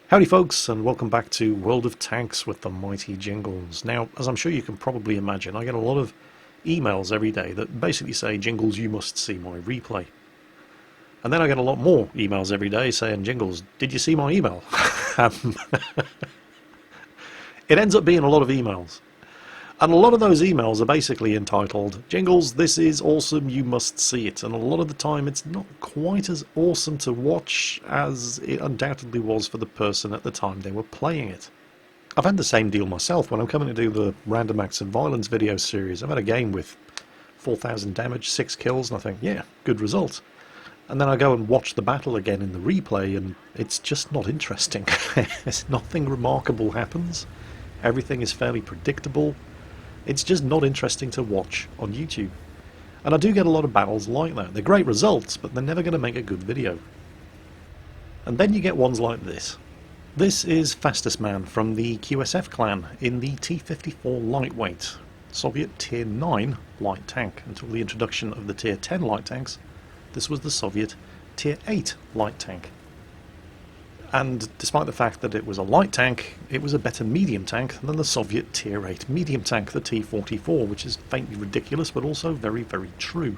Howdy folks, and welcome back to World of Tanks with the mighty Jingles. Now, as I'm sure you can probably imagine, I get a lot of emails every day that basically say, Jingles, you must see my replay. And then I get a lot more emails every day saying, Jingles, did you see my email? It ends up being a lot of emails. And a lot of those emails are basically entitled, Jingles, this is awesome, you must see it. And a lot of the time it's not quite as awesome to watch as it undoubtedly was for the person at the time they were playing it. I've had the same deal myself when I'm coming to do the Random Acts of Violence video series. I've had a game with 4,000 damage, 6 kills, and I think, yeah, good result. And then I go and watch the battle again in the replay, and it's just not interesting. Nothing remarkable happens. Everything is fairly predictable. It's just not interesting to watch on YouTube. And I do get a lot of battles like that. They're great results, but they're never going to make a good video. And then you get ones like this. This is Fastusman from the QSF clan in the T-54 lightweight, Soviet Tier 9 light tank. Until the introduction of the Tier 10 light tanks, this was the Soviet Tier 8 light tank. And despite the fact that it was a light tank, it was a better medium tank than the Soviet Tier 8 medium tank, the T-44, which is faintly ridiculous but also very, very true.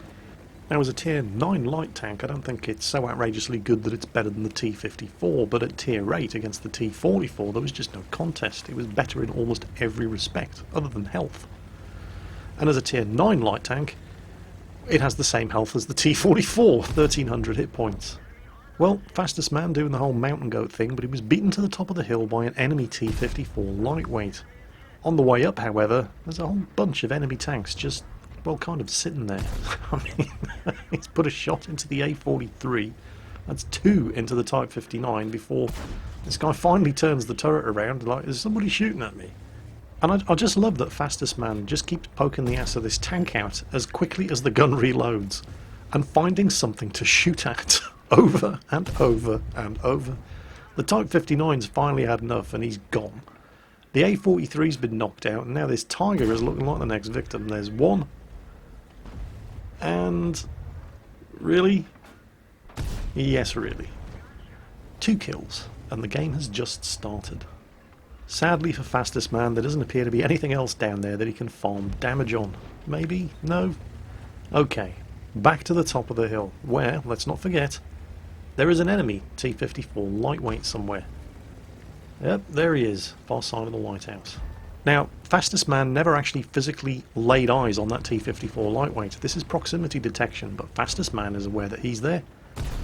Now, as a Tier 9 light tank, I don't think it's so outrageously good that it's better than the T-54, but at Tier 8 against the T-44 there was just no contest. It was better in almost every respect, other than health. And as a Tier 9 light tank, it has the same health as the T-44, 1,300 hit points. Well, fastest man doing the whole mountain goat thing, but he was beaten to the top of the hill by an enemy T-54 lightweight. On the way up, however, there's a whole bunch of enemy tanks just, well, kind of sitting there. I mean, he's put a shot into the A-43, that's 2 into the Type 59 before this guy finally turns the turret around like, is somebody shooting at me? And I just love that fastest man just keeps poking the ass of this tank out as quickly as the gun reloads and finding something to shoot at. Over and over and over. The Type 59's finally had enough and he's gone. The A-43's been knocked out and now this Tiger is looking like the next victim. There's one. And... really? Yes, really. 2 kills. And the game has just started. Sadly for fastest man, there doesn't appear to be anything else down there that he can farm damage on. Maybe? No? Okay. Back to the top of the hill, where, let's not forget, there is an enemy T-54 lightweight somewhere. Yep, there he is, far side of the lighthouse. Now, fastest man never actually physically laid eyes on that T-54 lightweight. This is proximity detection, but fastest man is aware that he's there.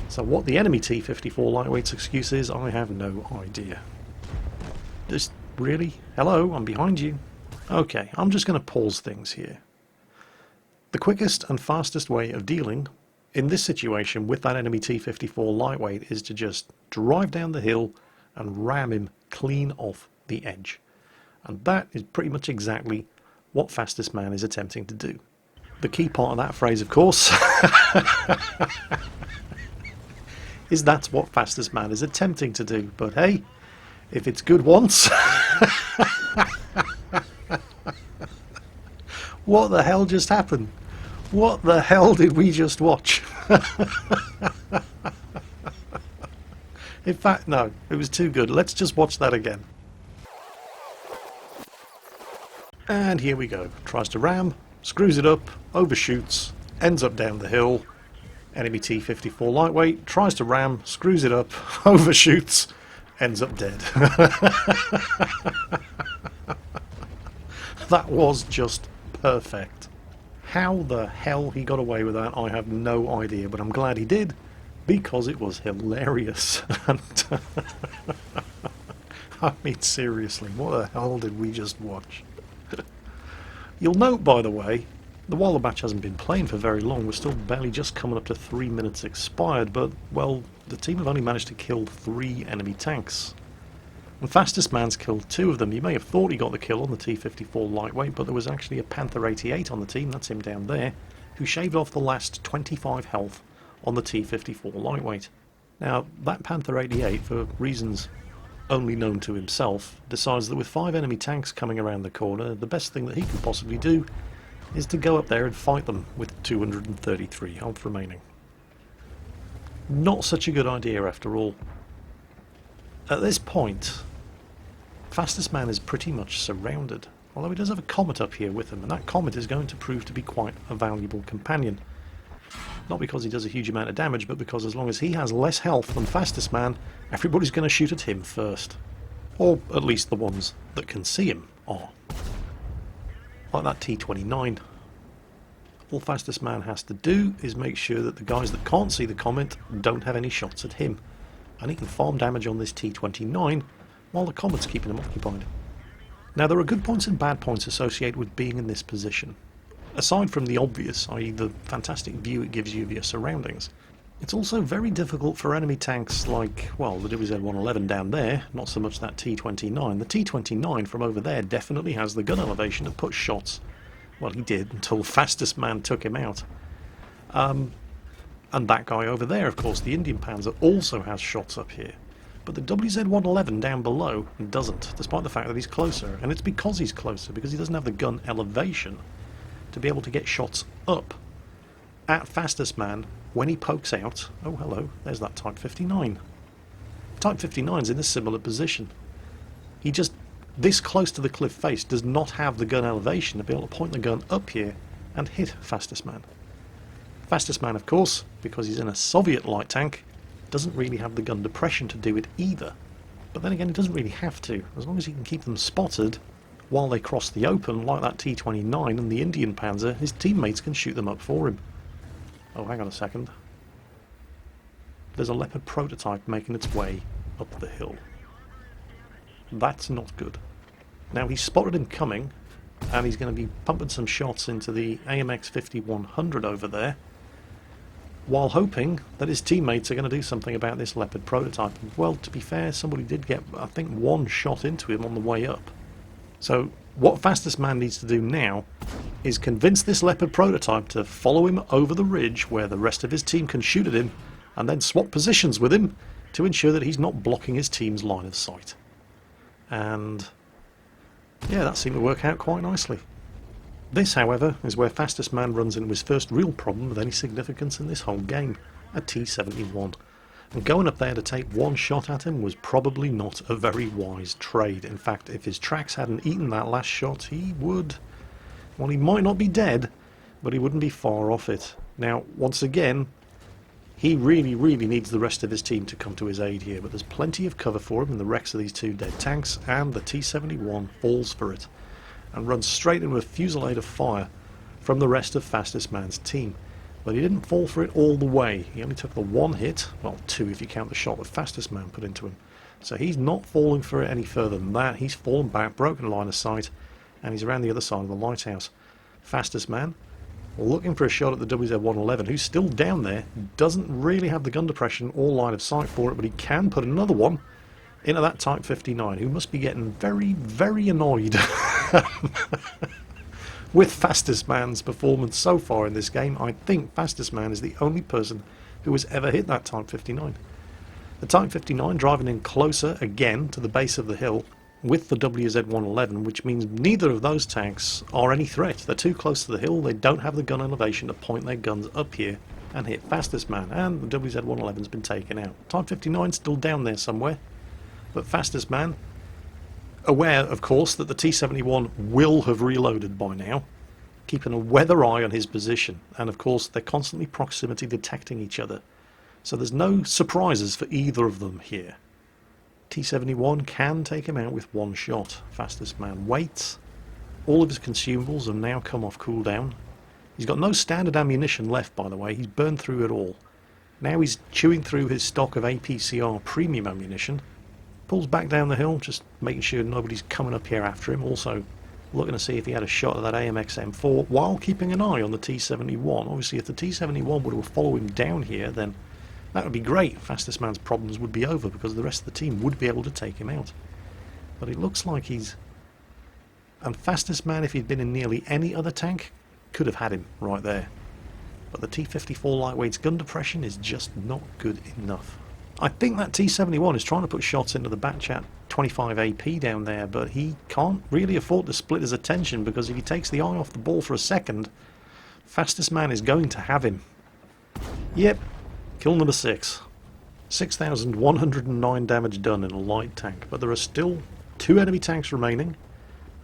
So what the enemy T-54 lightweight's excuse is, I have no idea. Just, really? Hello, I'm behind you. Okay, I'm just going to pause things here. The quickest and fastest way of dealing in this situation with that enemy T-54 lightweight is to just drive down the hill and ram him clean off the edge. And that is pretty much exactly what fastest man is attempting to do. The key part of that phrase, of course, is that's what fastest man is attempting to do. But hey, if it's good once... What the hell just happened? What the hell did we just watch? In fact, no, it was too good. Let's just watch that again. And here we go. Tries to ram, screws it up, overshoots, ends up down the hill. Enemy T-54 lightweight, tries to ram, screws it up, overshoots, ends up dead. That was just perfect. How the hell he got away with that, I have no idea, but I'm glad he did, because it was hilarious. And I mean, seriously, what the hell did we just watch? You'll note, by the way, that while the match hasn't been playing for very long, we're still barely just coming up to 3 minutes expired, but, well, the team have only managed to kill 3 enemy tanks. And fastest man's killed 2 of them. You may have thought he got the kill on the T-54 lightweight, but there was actually a Panther 88 on the team, that's him down there, who shaved off the last 25 health on the T-54 lightweight. Now, that Panther 88, for reasons only known to himself, decides that with 5 enemy tanks coming around the corner, the best thing that he can possibly do is to go up there and fight them with 233 health remaining. Not such a good idea after all. At this point, Fastusman is pretty much surrounded, although he does have a Comet up here with him, and that Comet is going to prove to be quite a valuable companion. Not because he does a huge amount of damage, but because as long as he has less health than Fastusman, everybody's going to shoot at him first. Or at least the ones that can see him are. Like that T-29. All Fastusman has to do is make sure that the guys that can't see the Comet don't have any shots at him. And he can farm damage on this T-29 while the Comet's keeping him occupied. Now there are good points and bad points associated with being in this position. Aside from the obvious, i.e. the fantastic view it gives you of your surroundings, it's also very difficult for enemy tanks like, well, the WZ-111 down there, not so much that T-29. The T-29 from over there definitely has the gun elevation to put shots. Well, he did, until Fastusman took him out. And that guy over there, of course, the Indian Panzer, also has shots up here. But the WZ-111 down below doesn't, despite the fact that he's closer. And it's because he's closer, because he doesn't have the gun elevation to be able to get shots up at Fastusman when he pokes out. Oh, hello, there's that Type 59. Type 59's in a similar position. He just, this close to the cliff face, does not have the gun elevation to be able to point the gun up here and hit Fastusman. Fastusman, of course, because he's in a Soviet light tank, doesn't really have the gun depression to do it either. But then again, he doesn't really have to. As long as he can keep them spotted while they cross the open, like that T-29 and the Indian Panzer, his teammates can shoot them up for him. Oh, hang on a second. There's a Leopard prototype making its way up the hill. That's not good. Now, he's spotted him coming, and he's going to be pumping some shots into the AMX 5100 over there, while hoping that his teammates are going to do something about this Leopard prototype. And, well, to be fair, somebody did get, I think, one shot into him on the way up. So what Fastusman needs to do now is convince this Leopard prototype to follow him over the ridge where the rest of his team can shoot at him, and then swap positions with him to ensure that he's not blocking his team's line of sight. And yeah, that seemed to work out quite nicely. This, however, is where Fastusman runs into his first real problem of any significance in this whole game, a T-71. And going up there to take one shot at him was probably not a very wise trade. In fact, if his tracks hadn't eaten that last shot, he would... well, he might not be dead, but he wouldn't be far off it. Now, once again, he really needs the rest of his team to come to his aid here, but there's plenty of cover for him in the wrecks of these two dead tanks, and the T-71 falls for it, and runs straight into a fusillade of fire from the rest of Fastusman's team. But he didn't fall for it all the way. He only took the one hit, well, two if you count the shot that Fastusman put into him. So he's not falling for it any further than that. He's fallen back, broken line of sight, and he's around the other side of the lighthouse. Fastusman, looking for a shot at the WZ-111, who's still down there, doesn't really have the gun depression or line of sight for it, but he can put another one into that Type 59, who must be getting very annoyed with Fastusman's performance so far in this game. I think Fastusman is the only person who has ever hit that Type 59. The Type 59 driving in closer again to the base of the hill with the WZ-111, which means neither of those tanks are any threat. They're too close to the hill, they don't have the gun elevation to point their guns up here and hit Fastusman, and the WZ-111's been taken out. Type 59's still down there somewhere, but Fastusman, aware, of course, that the T-71 will have reloaded by now, keeping a weather eye on his position, and of course they're constantly proximity detecting each other, so there's no surprises for either of them here. T-71 can take him out with one shot. Fastusman waits. All of his consumables have now come off cooldown. He's got no standard ammunition left, by the way. He's burned through it all. Now he's chewing through his stock of APCR premium ammunition. Pulls back down the hill, just making sure nobody's coming up here after him. Also looking to see if he had a shot at that AMX M4 while keeping an eye on the T-71. Obviously, if the T-71 were to follow him down here, then that would be great. Fastusman's problems would be over because the rest of the team would be able to take him out. But it looks like he's... and Fastusman, if he'd been in nearly any other tank, could have had him right there. But the T-54 lightweight's gun depression is just not good enough. I think that T-71 is trying to put shots into the Batchat 25 AP down there, but he can't really afford to split his attention, because if he takes the eye off the ball for a second, Fastusman is going to have him. Yep. Kill number 6. 6,109 damage done in a light tank, but there are still 2 enemy tanks remaining.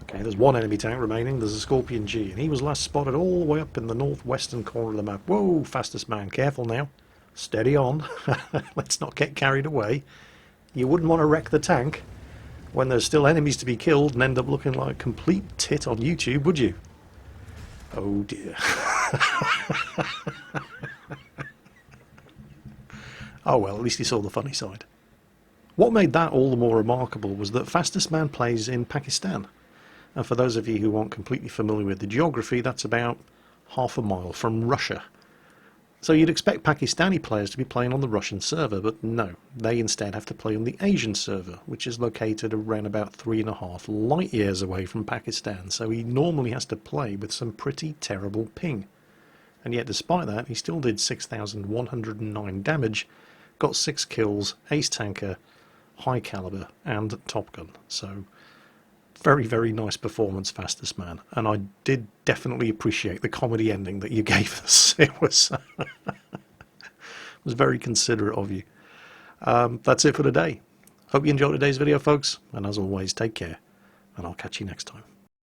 Okay, there's 1 enemy tank remaining, there's a Scorpion G, and he was last spotted all the way up in the northwestern corner of the map. Whoa, Fastusman, careful now. Steady on. Let's not get carried away. You wouldn't want to wreck the tank when there's still enemies to be killed and end up looking like a complete tit on YouTube, would you? Oh dear. Oh well, at least he saw the funny side. What made that all the more remarkable was that Fastusman plays in Pakistan. And for those of you who aren't completely familiar with the geography, that's about half a mile from Russia. So you'd expect Pakistani players to be playing on the Russian server, but no, they instead have to play on the Asian server, which is located around about 3.5 light years away from Pakistan, so he normally has to play with some pretty terrible ping. And yet despite that, he still did 6,109 damage, got 6 kills, ace tanker, high caliber, and top gun. So very, very nice performance, Fastusman, and I did definitely appreciate the comedy ending that you gave us. It was was very considerate of you. That's it for today. Hope you enjoyed today's video, folks, and as always, take care, and I'll catch you next time.